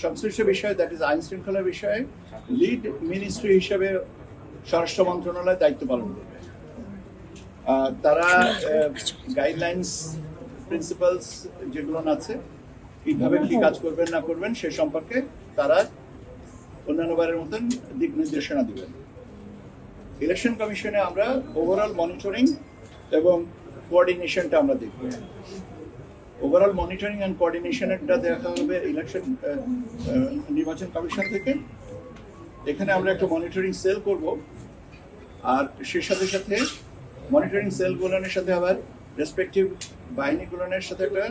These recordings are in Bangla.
সংশ্লিষ্ট বিষয় দ্যাট ইজ আইন শৃঙ্খলা বিষয়ে লিড মিনিস্ট্রি হিসেবে স্বরাষ্ট্র মন্ত্রণালয় দায়িত্ব পালন করবে। তারা গাইডলাইন্স প্রিন্সিপালস যেগুলো আছে কিভাবে কি কাজ করবেন না করবেন সে সম্পর্কে তারা অন্যান্যবারের মতন দিক নির্দেশনা দিবেন। ইলেকশন কমিশনে আমরা ওভারঅল মনিটরিং এবং কোঅর্ডিনেশনটা আমরা দেখব। ওভারঅল মনিটরিং অ্যান্ড কোঅর্ডিনেশনটা দেখা হবে ইলেকশন নির্বাচন কমিশন থেকে। এখানে আমরা একটা মনিটরিং সেল করব, আর সে সাথে সাথে মনিটরিং সেলগুলোর সাথে আবার রেসপেক্টিভ বাহিনীগুলোর সাথে একটা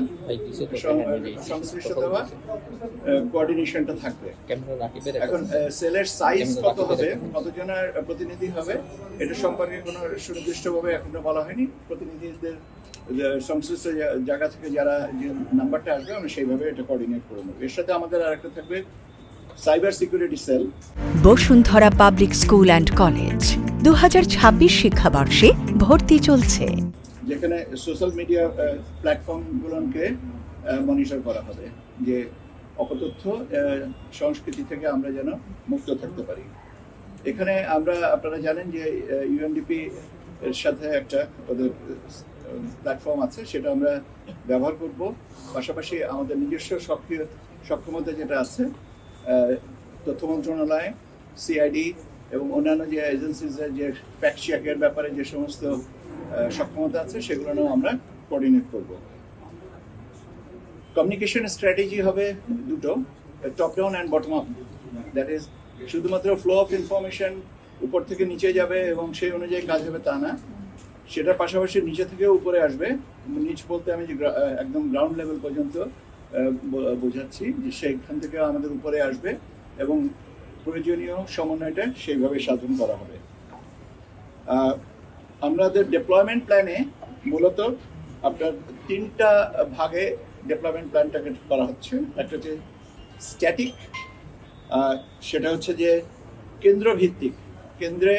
সংশ্লিষ্টতা বা কোঅর্ডিনেশনটা থাকবে। এখন সেলের সাইজ কত হবে, কতজনের প্রতিনিধি হবে, এটা সম্পর্কে কোনো সুনির্দিষ্টভাবে এখনো বলা হয়নি। প্রতিনিধিদের সংশ্লিষ্ট জায়গা থেকে যারা যে নাম্বারটা আসবে আমরা সেইভাবে এটা কোঅর্ডিনেট করে নেব। এর সাথে আমাদের আরেকটা থাকবে cyber security cell. Bashundhara public school and college 2026 শিক্ষাবর্ষে ভর্তি চলছে, যেখানে সোশ্যাল মিডিয়া প্ল্যাটফর্মগুলোকে মনিটর করা হবে যে অপতথ্য সংস্কৃতি থেকে আমরা যেন মুক্ত থাকতে পারি। এখানে আপনারা জানেন যে ইউএনডিপি এর সাথে একটা ওদের প্ল্যাটফর্ম আছে, সেটা আমরা ব্যবহার করব। পাশাপাশি আমাদের নিজস্ব সক্ষমতা যেটা আছে তথ্য মন্ত্রণালয়, সিআইডি এবং অন্যান্য যে এজেন্সিজের যে ফ্যাক্ট চেকের ব্যাপারে যে সমস্ত সক্ষমতা আছে সেগুলো নিয়েও আমরা কোঅর্ডিনেট করব। কমিউনিকেশন স্ট্র্যাটেজি হবে দুটো, top down and bottom up. That is শুধুমাত্র ফ্লো অফ ইনফরমেশন উপর থেকে নিচে যাবে এবং সেই অনুযায়ী কাজ হবে তা না, সেটার পাশাপাশি নিচে থেকেও উপরে আসবে। নিচ বলতে আমি যে একদম গ্রাউন্ড লেভেল পর্যন্ত বোঝাচ্ছি, যে সেইখান থেকে আমাদের উপরে আসবে এবং প্রয়োজনীয় সমন্বয়টা সেইভাবে সাধন করা হবে। আমাদের ডেপ্লয়মেন্ট প্ল্যানে মূলত আপনার তিনটা ভাগে ডেপ্লয়মেন্ট প্ল্যানটাকে করা হচ্ছে। একটা হচ্ছে স্ট্যাটিক, সেটা হচ্ছে যে কেন্দ্রভিত্তিক, কেন্দ্রে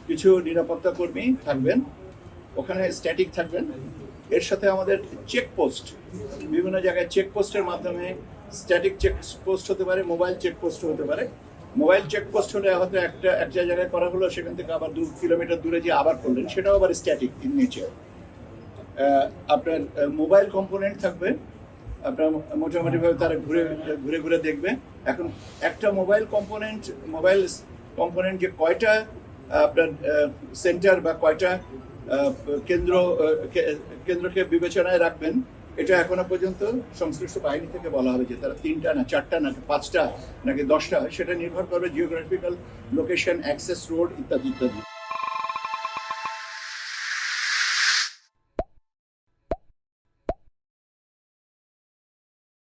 কিছু নিরাপত্তা কর্মী থাকবেন, ওখানে স্ট্যাটিক থাকবেন। এর সাথে আমাদের চেকপোস্ট, বিভিন্ন জায়গায় চেকপোস্টের মাধ্যমে স্ট্যাটিক চেকপোস্ট হতে পারে, মোবাইল চেকপোস্ট হতে পারে। মোবাইল চেকপোস্ট হলে হয়তো একটা জায়গায় করা হলো, সেখান থেকে আবার 2 কিলোমিটার দূরে যে আবার করলেন, সেটাও আবার স্ট্যাটিক ইন নেচার। আপনার মোবাইল কম্পোনেন্ট থাকবে, আপনার মোটামুটিভাবে তারা ঘুরে ঘুরে দেখবে। এখন একটা মোবাইল কম্পোনেন্ট যে কয়টা আপনার সেন্টার বা কয়টা কেন্দ্রকে বিবেচনায় রাখবেন, এটা এখনো পর্যন্ত সংশ্লিষ্ট বাহিনী থেকে বলা হবে যে তারা 3টা না 4টা না 5টা নাকি 10টা, সেটা নির্ভর করবে জিওগ্রাফিক্যাল লোকেশন, অ্যাক্সেস রোড ইত্যাদি ইত্যাদি।